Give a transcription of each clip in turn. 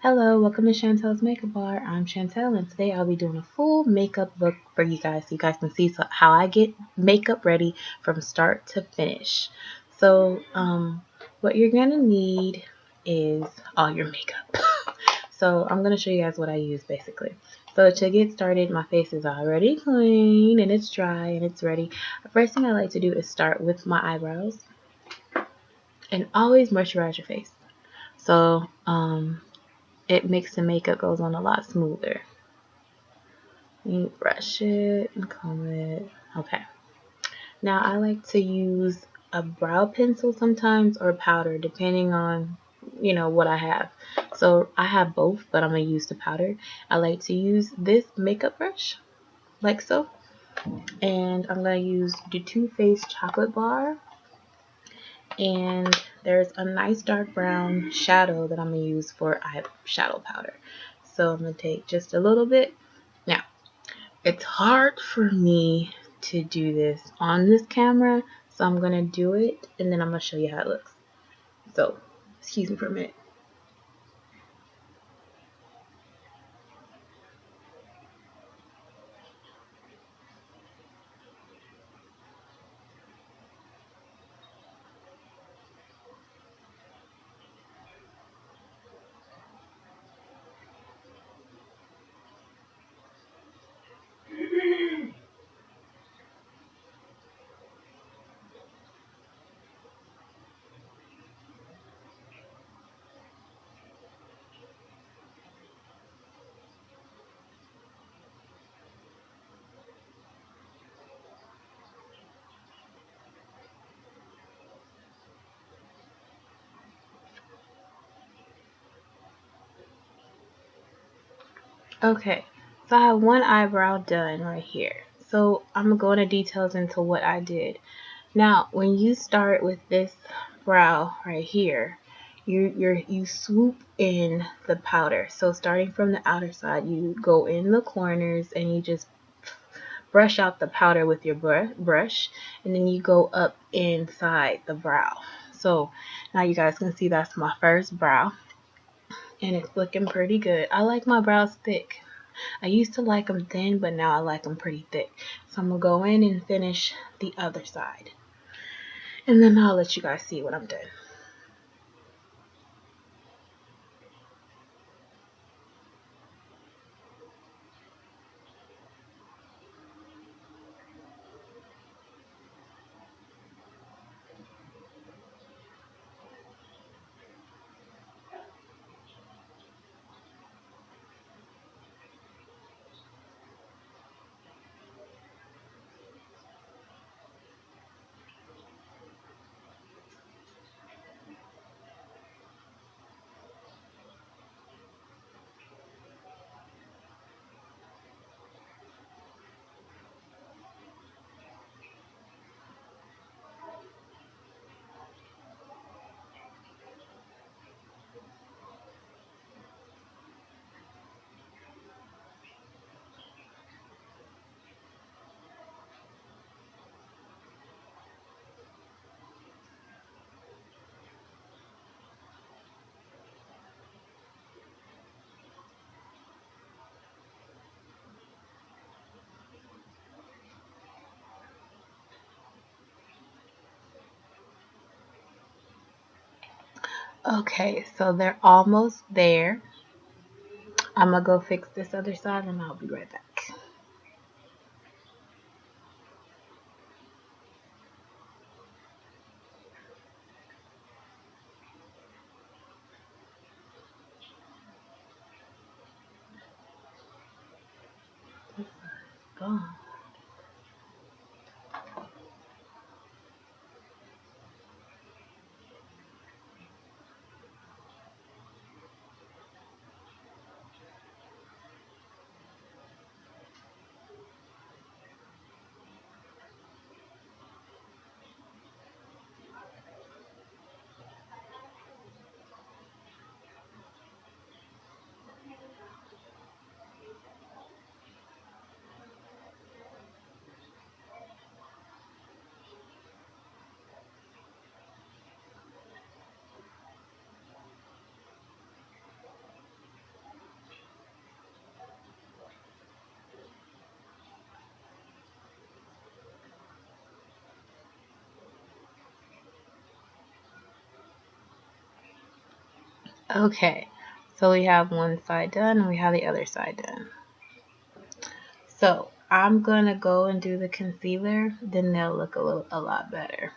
Hello, welcome to Chantells Makeup Bar. I'm Chantel, and today I'll be doing a full makeup look for you guys so you guys can see how I get makeup ready from start to finish. So, what you're gonna need is all your makeup. So, I'm gonna show you guys what I use basically. So, to get started, my face is already clean and it's dry and it's ready. The first thing I like to do is start with my eyebrows and always moisturize your face. So, it makes the makeup goes on a lot smoother. You brush it and comb it. Okay. Now I like to use a brow pencil sometimes or powder depending on what I have. So I have both, but I'm gonna use the powder. I like to use this makeup brush like so, and I'm gonna use the Too Faced chocolate bar, and there's a nice dark brown shadow that I'm gonna use for eyeshadow powder. So I'm gonna take just a little bit. Now it's hard for me to do this on this camera, so I'm gonna do it and then I'm gonna show you how it looks. So, excuse me for a minute. Okay, so I have one eyebrow done right here. So I'm gonna go into details into what I did. Now, when you start with this brow right here, you swoop in the powder. So starting from the outer side, you go in the corners and you just brush out the powder with your brush, and then you go up inside the brow. So now you guys can see that's my first brow, and it's looking pretty good. I like my brows thick. I used to like them thin, but now I like them pretty thick. So I'm gonna go in and finish the other side, and then I'll let you guys see what I'm doing. Okay, so they're almost there. I'm gonna go fix this other side and I'll be right back. Gone. Okay, so we have one side done and we have the other side done. So I'm gonna go and do the concealer, then they'll look a lot better.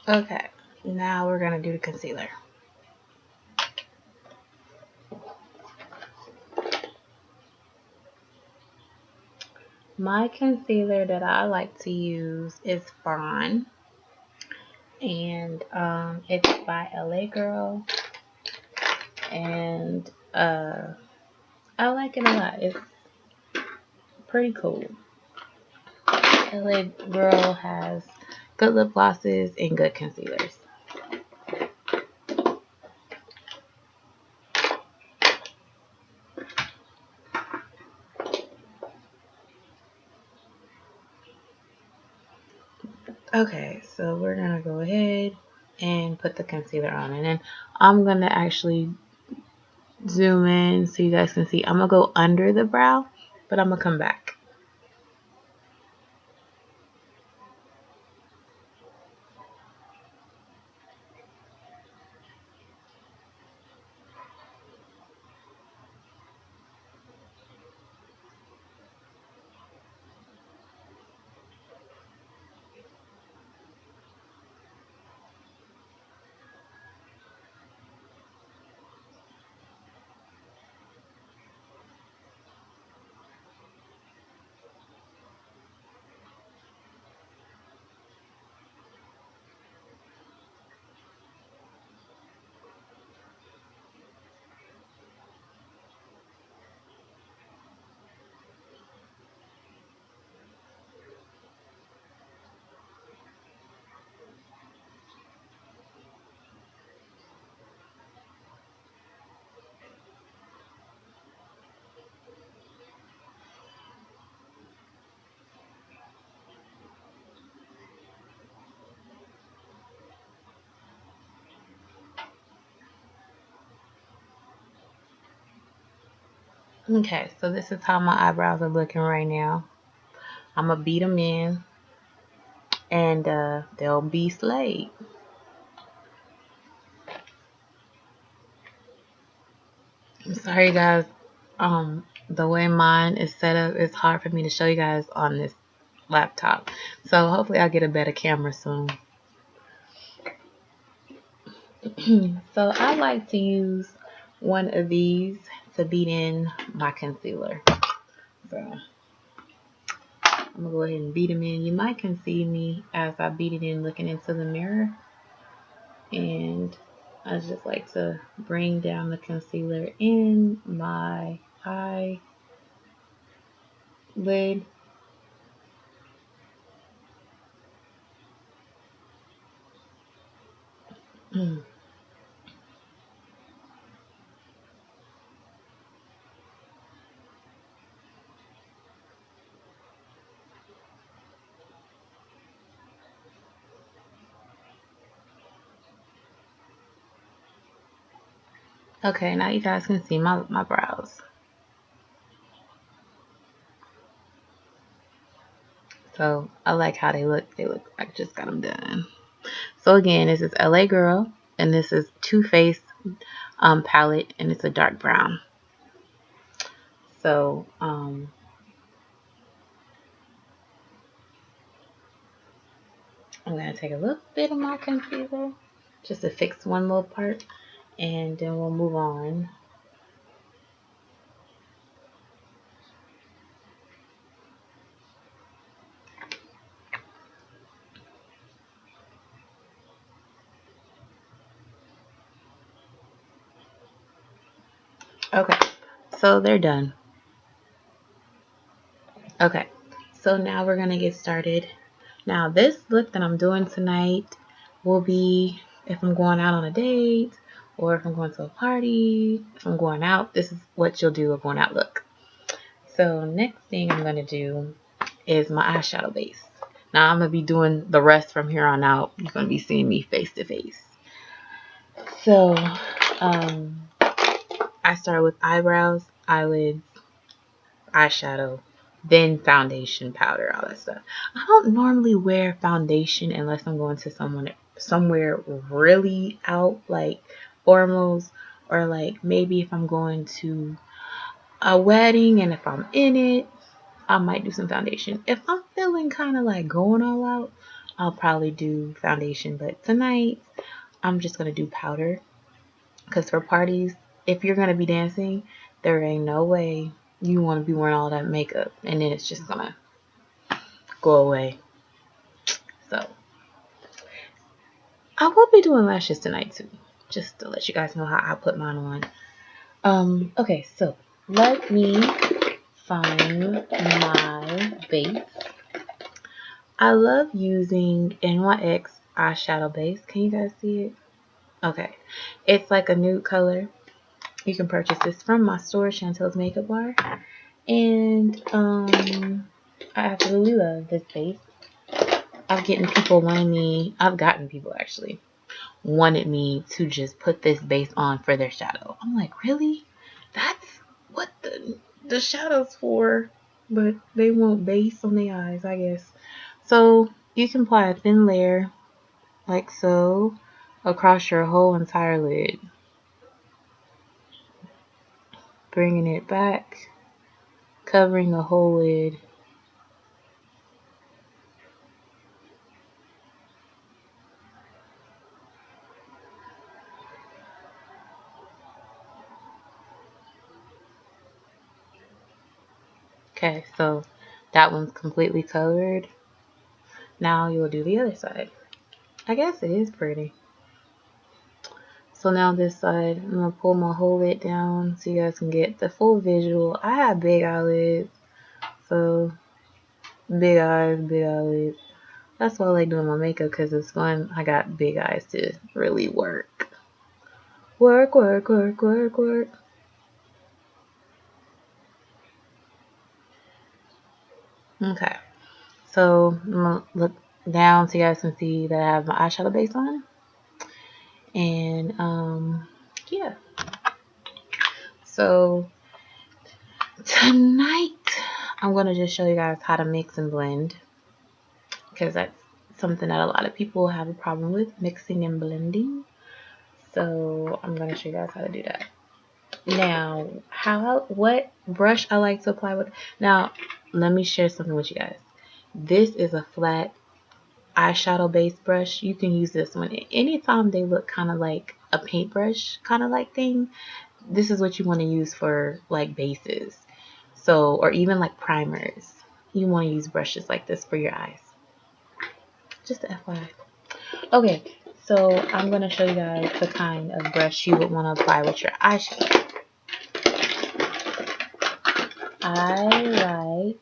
Okay, now we're gonna do the concealer. My concealer that I like to use is Fawn, and it's by LA Girl, and I like it a lot. It's pretty cool. LA Girl has good lip glosses and good concealers. Okay, so we're gonna go ahead and put the concealer on, and then I'm gonna actually zoom in so you guys can see. I'm gonna go under the brow, but I'm gonna come back. Okay, so this is how my eyebrows are looking right now. I'm gonna beat them in, and they'll be slayed. I'm sorry, guys. The way mine is set up, it's hard for me to show you guys on this laptop. So hopefully I'll get a better camera soon. So I like to use one of these to beat in my concealer. So I'm gonna go ahead and beat them in. You might can see me as I beat it in looking into the mirror. And I just like to bring down the concealer in my eyelid. Okay, now you guys can see my brows. So I like how they look. They look like I just got them done. So again, this is LA Girl, and this is Too Faced palette, and it's a dark brown. So I'm gonna take a little bit of my concealer just to fix one little part, and then we'll move on. Okay, so they're done. Okay, so now we're gonna get started Now this look that I'm doing tonight will be if I'm going out on a date or if I'm going to a party. If I'm going out, this is what you'll do a going out look. So next thing I'm going to do is my eyeshadow base. Now I'm going to be doing the rest from here on out. You're going to be seeing me face to face. So I start with eyebrows, eyelids, eyeshadow, then foundation, powder, all that stuff. I don't normally wear foundation unless I'm going to somewhere really out, like formals, or like maybe if I'm going to a wedding and if I'm in it, I might do some foundation. If I'm feeling kind of like going all out, I'll probably do foundation. But tonight, I'm just going to do powder. Because for parties, if you're going to be dancing, there ain't no way you want to be wearing all that makeup. And then it's just going to go away. So, I will be doing lashes tonight too. Just to let you guys know how I put mine on. Okay, so let me find my base. I love using NYX eyeshadow base. Can you guys see it? Okay. It's like a nude color. You can purchase this from my store, Chantells Makeup Bar. And I absolutely love this base. I've gotten people actually wanted me to just put this base on for their shadow. I'm like, really? That's what the shadow's for? But they want base on their eyes, I guess. So you can apply a thin layer like so across your whole entire lid, bringing it back, covering the whole lid. Okay, so that one's completely covered. Now you'll do the other side. I guess it is pretty. So now this side, I'm going to pull my whole lid down so you guys can get the full visual. I have big eyelids, so big eyes, big eyelids. That's why I like doing my makeup, because it's fun. I got big eyes to really work. Work, work, work, work, work. Okay, so I'm going to look down so you guys can see that I have my eyeshadow base on. And, yeah. So, tonight, I'm going to just show you guys how to mix and blend. Because that's something that a lot of people have a problem with, mixing and blending. So, I'm going to show you guys how to do that. Now, what brush I like to apply with. Now, let me share something with you guys. This is a flat eyeshadow base brush. You can use this one anytime they look kind of like a paintbrush kind of like thing. This is what you want to use for like bases. So, or even like primers. You want to use brushes like this for your eyes. Just FYI. Okay, so I'm going to show you guys the kind of brush you would want to apply with your eyeshadow. I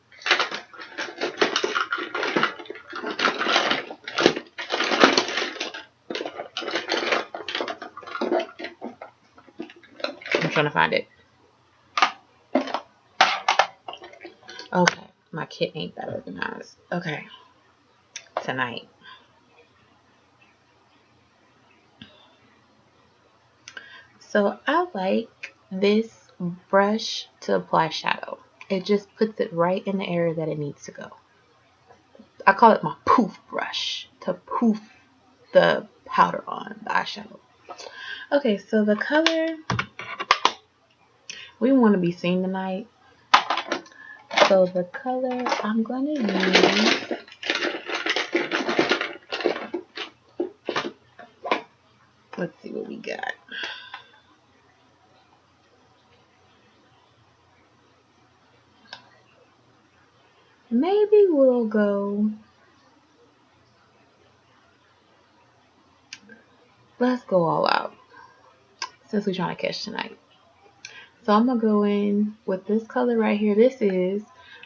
I'm trying to find it. Okay, my kit ain't that organized. Okay, tonight. So I like this brush to apply shadow. It just puts it right in the area that it needs to go. I call it my poof brush to poof the powder on the eyeshadow. Okay, so the color we want to be seen tonight. So the color I'm going to use, let's see what we got. Maybe we'll go, let's go all out since we're trying to catch tonight. So I'm going to go in with this color right here. This is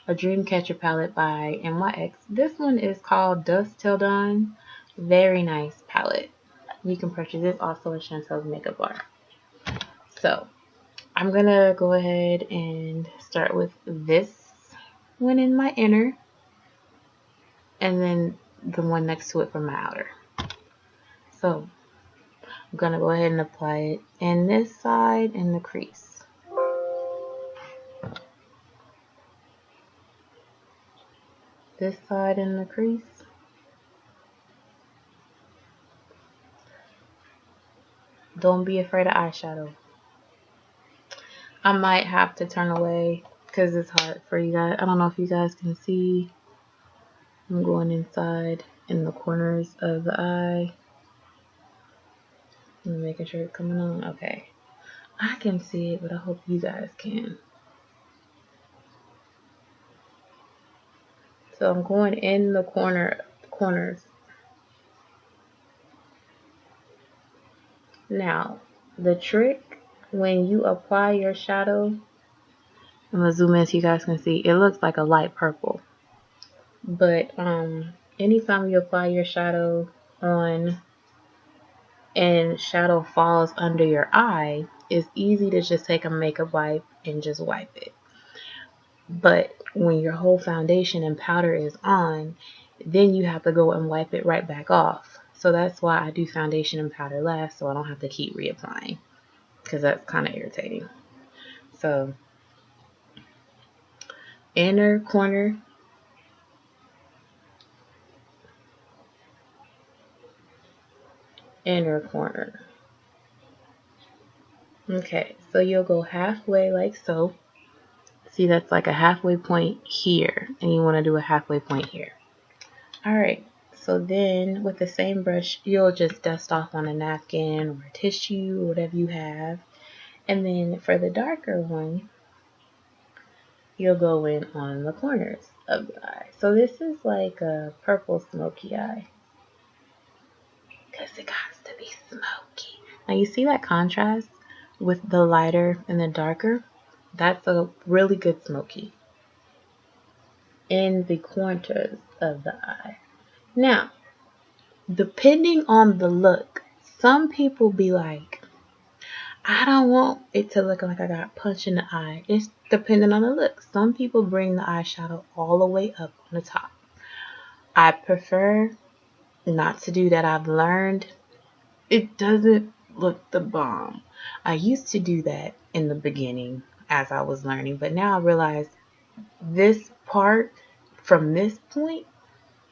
a Dreamcatcher palette by NYX. This one is called Dust Till Dawn. Very nice palette. You can purchase this also at Chantells Makeup Bar. So I'm gonna go ahead and start with this one in my inner, and then the one next to it for my outer. So I'm gonna go ahead and apply it in this side in the crease. This side in the crease. Don't be afraid of eyeshadow. I might have to turn away because it's hard for you guys. I don't know if you guys can see. I'm going inside in the corners of the eye. I'm making sure it's coming on. Okay. I can see it, but I hope you guys can. So I'm going in the corners. Now, the trick when you apply your shadow, I'm gonna zoom in so you guys can see. It looks like a light purple. But anytime you apply your shadow on and shadow falls under your eye, it's easy to just take a makeup wipe and just wipe it. But when your whole foundation and powder is on, then you have to go and wipe it right back off. So that's why I do foundation and powder last, so I don't have to keep reapplying, because that's kind of irritating. So inner corner, inner corner. Okay, so you'll go halfway like so. See, that's like a halfway point here, and you want to do a halfway point here. Alright, so then with the same brush, you'll just dust off on a napkin or a tissue or whatever you have. And then for the darker one, you'll go in on the corners of the eye. So this is like a purple smoky eye, because it has to be smoky. Now you see that contrast with the lighter and the darker? That's a really good smoky in the corners of the eye. Now, depending on the look, some people be like, I don't want it to look like I got punched in the eye. It's depending on the look. Some people bring the eyeshadow all the way up on the top. I prefer not to do that. I've learned it doesn't look the bomb. I used to do that in the beginning as I was learning, but now I realize this part from this point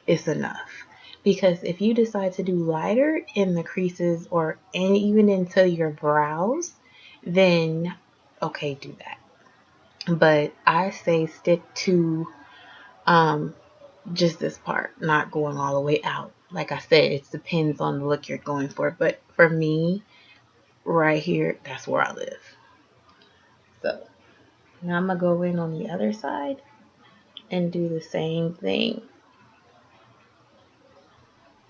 is enough. Because if you decide to do lighter in the creases or and even into your brows, then okay, do that. But I say stick to just this part, not going all the way out. Like I said, it depends on the look you're going for. But for me, right here, that's where I live. So now I'm going to go in on the other side and do the same thing.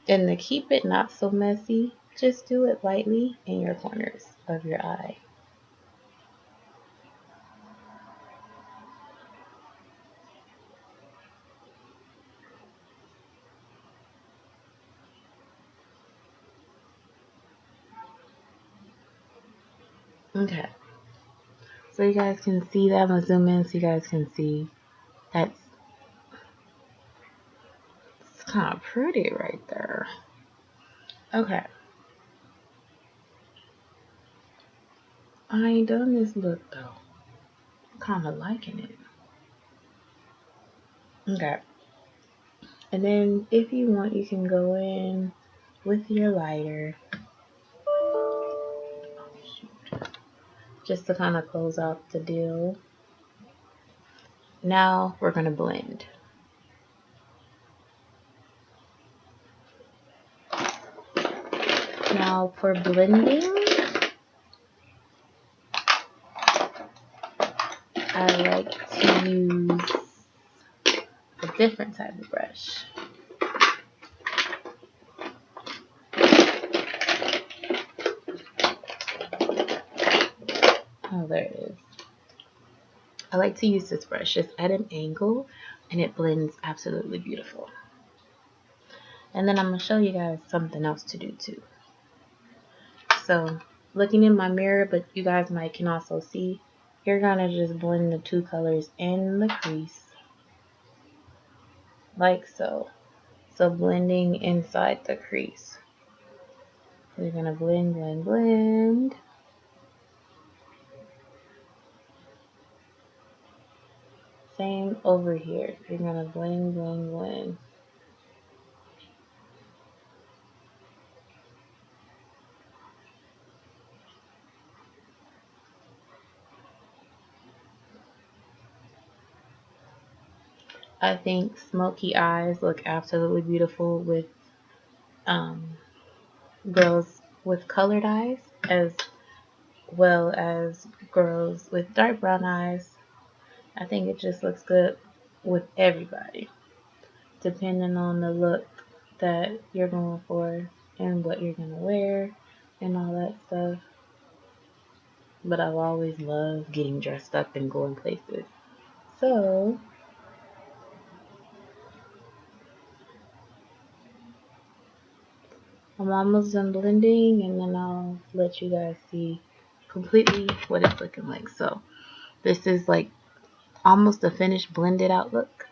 And to keep it not so messy, just do it lightly in your corners of your eye. Okay. So you guys can see that. I'm going to zoom in so you guys can see. That's it's kind of pretty right there. Okay. I ain't done this look though. I'm kind of liking it. Okay. And then if you want, you can go in with your lighter. Just to kind of close out the deal. Now we're going to blend. Now for blending, I like to use a different type of brush. Oh, there it is. I like to use this brush. It's at an angle and it blends absolutely beautiful. And then I'm going to show you guys something else to do too. So looking in my mirror, but you guys might can also see, you're going to just blend the two colors in the crease like so. So blending inside the crease. So you're going to blend, blend, blend. Same over here. You're going to blend, blend, blend. I think smoky eyes look absolutely beautiful with girls with colored eyes as well as girls with dark brown eyes. I think it just looks good with everybody, depending on the look that you're going for and what you're going to wear and all that stuff. But I've always loved getting dressed up and going places. So I'm almost done blending, and then I'll let you guys see completely what it's looking like. So this is like almost a finished blended out look.